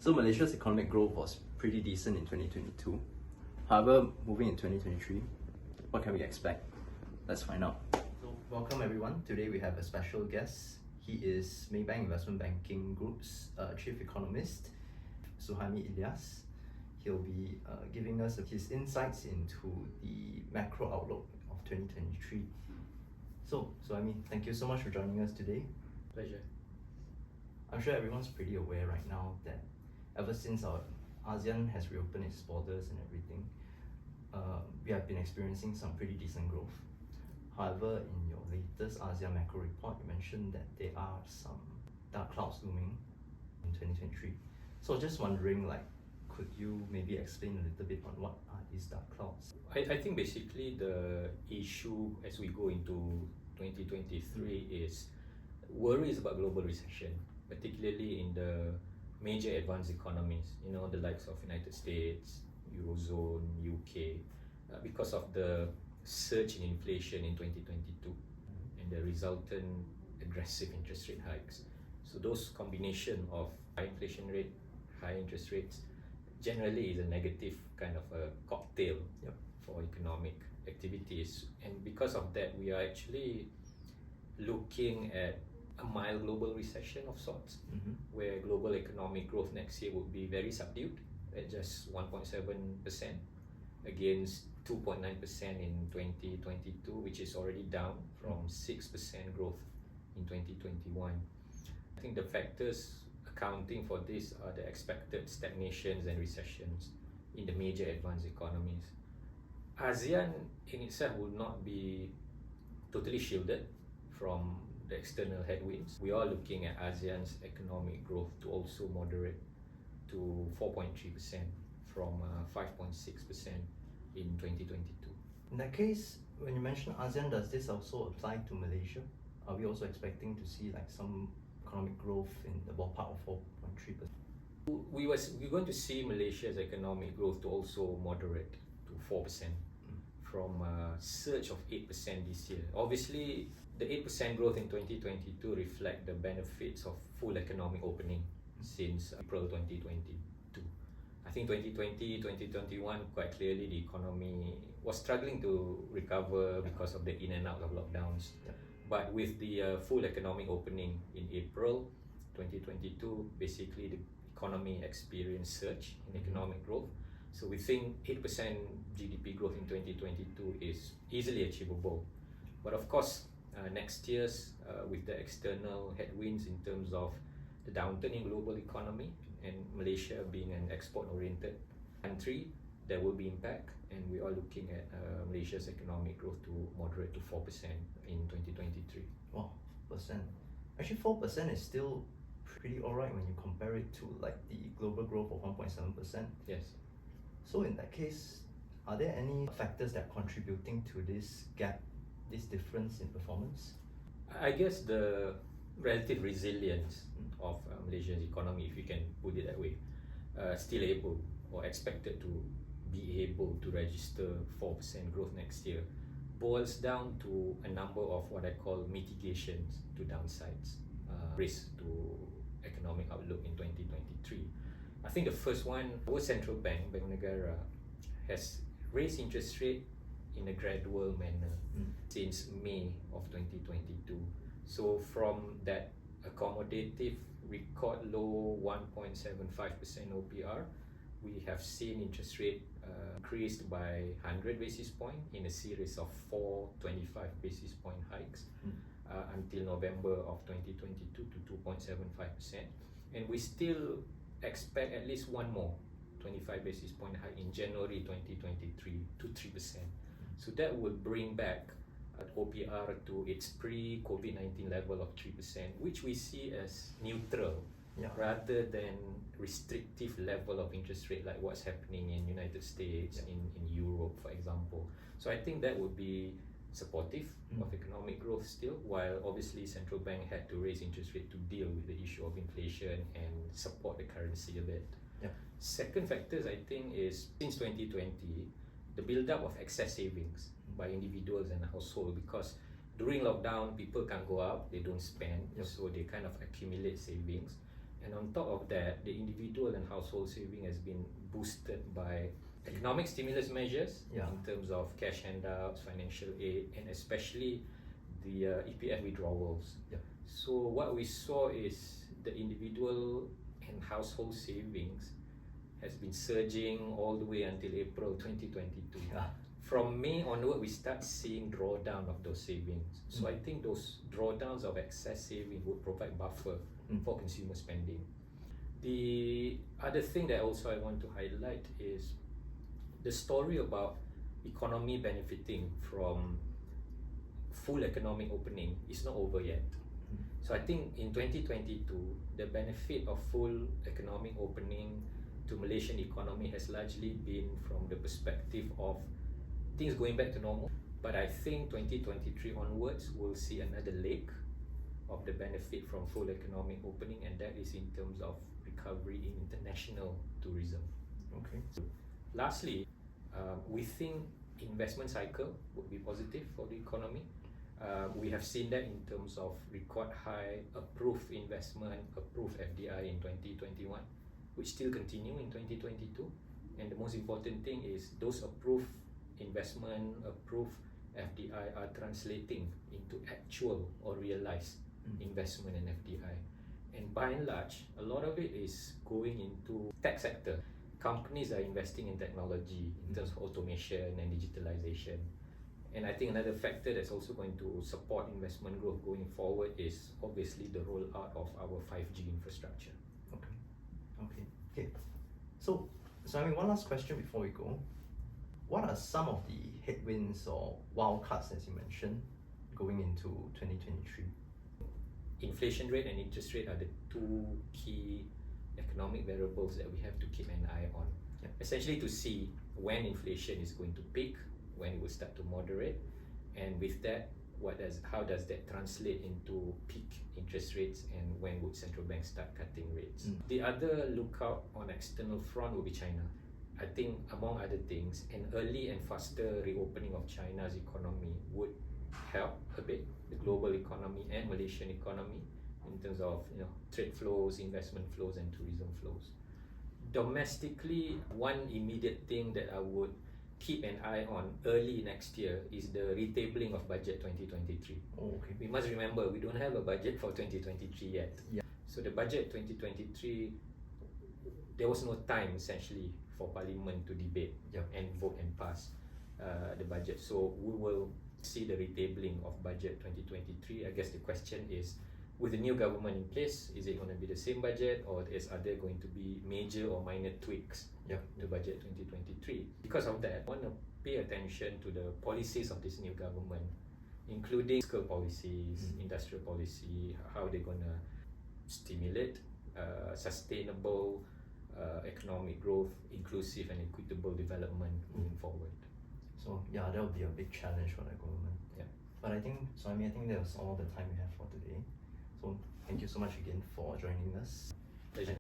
So Malaysia's economic growth was pretty decent in 2022. However, moving in 2023, what can we expect? Let's find out. So welcome everyone. Today we have a special guest. He is Maybank Investment Banking Group's Chief Economist, Suhaimi Ilias. He'll be giving us his insights into the macro outlook of 2023. So Suhaimi, thank you so much for joining us today. Pleasure. I'm sure everyone's pretty aware right now that ever since our ASEAN has reopened its borders and everything, we have been experiencing some pretty decent growth. However, in your latest ASEAN macro report, you mentioned that there are some dark clouds looming in 2023. So just wondering, could you maybe explain a little bit on what are these dark clouds? I think basically the issue as we go into 2023 is worries about global recession, particularly in the major advanced economies, the likes of United States, Eurozone, UK, because of the surge in inflation in 2022 and the resultant aggressive interest rate hikes. So those combination of high inflation rate, high interest rates, generally is a negative kind of a cocktail for economic activities. And because of that, we are actually looking at a mild global recession of sorts, where global economic growth next year would be very subdued at just 1.7% against 2.9% in 2022, which is already down from 6% growth in 2021. I think the factors accounting for this are the expected stagnations and recessions in the major advanced economies. ASEAN in itself would not be totally shielded from the external headwinds. We are looking at ASEAN's economic growth to also moderate to 4.3% from 5.6% in 2022. In that case, when you mention ASEAN, does this also apply to Malaysia? Are we also expecting to see some economic growth in the ballpark of 4.3%? We're going to see Malaysia's economic growth to also moderate to 4% from a surge of 8% this year. Obviously, the 8% growth in 2022 reflect the benefits of full economic opening since April 2022. I think 2020, 2021, quite clearly the economy was struggling to recover because of the in and out of lockdowns. But with the full economic opening in April 2022, basically the economy experienced surge in economic growth. So we think 8% GDP growth in 2022 is easily achievable. But of course, next year's with the external headwinds in terms of the downturn in global economy and Malaysia being an export-oriented country, there will be impact, and we are looking at Malaysia's economic growth to moderate to 4% in 2023. Wow, percent. Actually, 4% is still pretty alright when you compare it to the global growth of 1.7%. Yes. So in that case, are there any factors that are contributing to this gap, this difference in performance? I guess the relative resilience of Malaysia's economy, if you can put it that way, still able or expected to be able to register 4% growth next year, boils down to a number of what I call mitigations to downsides, risk to economic outlook in 2023. I think the first one, our central bank, Bank Negara, has raised interest rate in a gradual manner since May of 2022. So from that accommodative record low 1.75% OPR, we have seen interest rate increased by 100 basis point in a series of 4 25 basis point hikes until November of 2022 to 2.75%. And we still expect at least one more 25 basis point hike in January 2023 to 3%. So that will bring back OPR to its pre-COVID-19 level of 3%, which we see as neutral rather than restrictive level of interest rate like what's happening in United States, in Europe, for example. So I think that would be supportive of economic growth still, while obviously central bank had to raise interest rate to deal with the issue of inflation and support the currency a bit. Second factors I think is since 2020, the build-up of excess savings by individuals and households, because during lockdown people can't go out, they don't spend, so they kind of accumulate savings. And on top of that, the individual and household saving has been boosted by economic stimulus measures Yeah. in terms of cash handouts, financial aid, and especially the EPF withdrawals. Yeah. So what we saw is the individual and household savings has been surging all the way until April 2022. Yeah. From May onward, we start seeing drawdown of those savings. So I think those drawdowns of excess saving would provide buffer for consumer spending. The other thing that also I want to highlight is the story about economy benefiting from full economic opening is not over yet. So I think in 2022, the benefit of full economic opening to Malaysian economy has largely been from the perspective of things going back to normal. But I think 2023 onwards, we'll see another leg of the benefit from full economic opening, and that is in terms of recovery in international tourism. Okay. Lastly, we think investment cycle would be positive for the economy. We have seen that in terms of record high approved investment, approved FDI in 2021, which still continue in 2022. And the most important thing is those approved investment, approved FDI are translating into actual or realized investment in FDI. And by and large, a lot of it is going into tech sector. Companies are investing in technology in terms of automation and digitalization. And I think another factor that's also going to support investment growth going forward is obviously the rollout of our 5G infrastructure. Okay. So I mean, one last question before we go. What are some of the headwinds or wild cards, as you mentioned, going into 2023? Inflation rate and interest rate are the two key economic variables that we have to keep an eye on. Yeah. Essentially to see when inflation is going to peak, when it will start to moderate, and with that, how does that translate into peak interest rates, and when would central banks start cutting rates? The other lookout on external front will be China. I think among other things, an early and faster reopening of China's economy would help a bit the global economy and Malaysian economy in terms of trade flows, investment flows, and tourism flows. Domestically, one immediate thing that I would keep an eye on early next year is the retabling of budget 2023. Oh, okay. We must remember we don't have a budget for 2023 yet. Yeah. So the budget 2023, there was no time essentially for Parliament to debate and vote and pass the budget. So we will see the retabling of budget 2023. I guess the question is, with the new government in place, is it going to be the same budget, or are there going to be major or minor tweaks to budget 2023? Because of that, I want to pay attention to the policies of this new government, including fiscal policies, industrial policy, how they're going to stimulate sustainable economic growth, inclusive and equitable development moving forward. So yeah, that will be a big challenge for the government. Yeah. But I think that was all the time we have for today. So thank you so much again for joining us. Pleasure.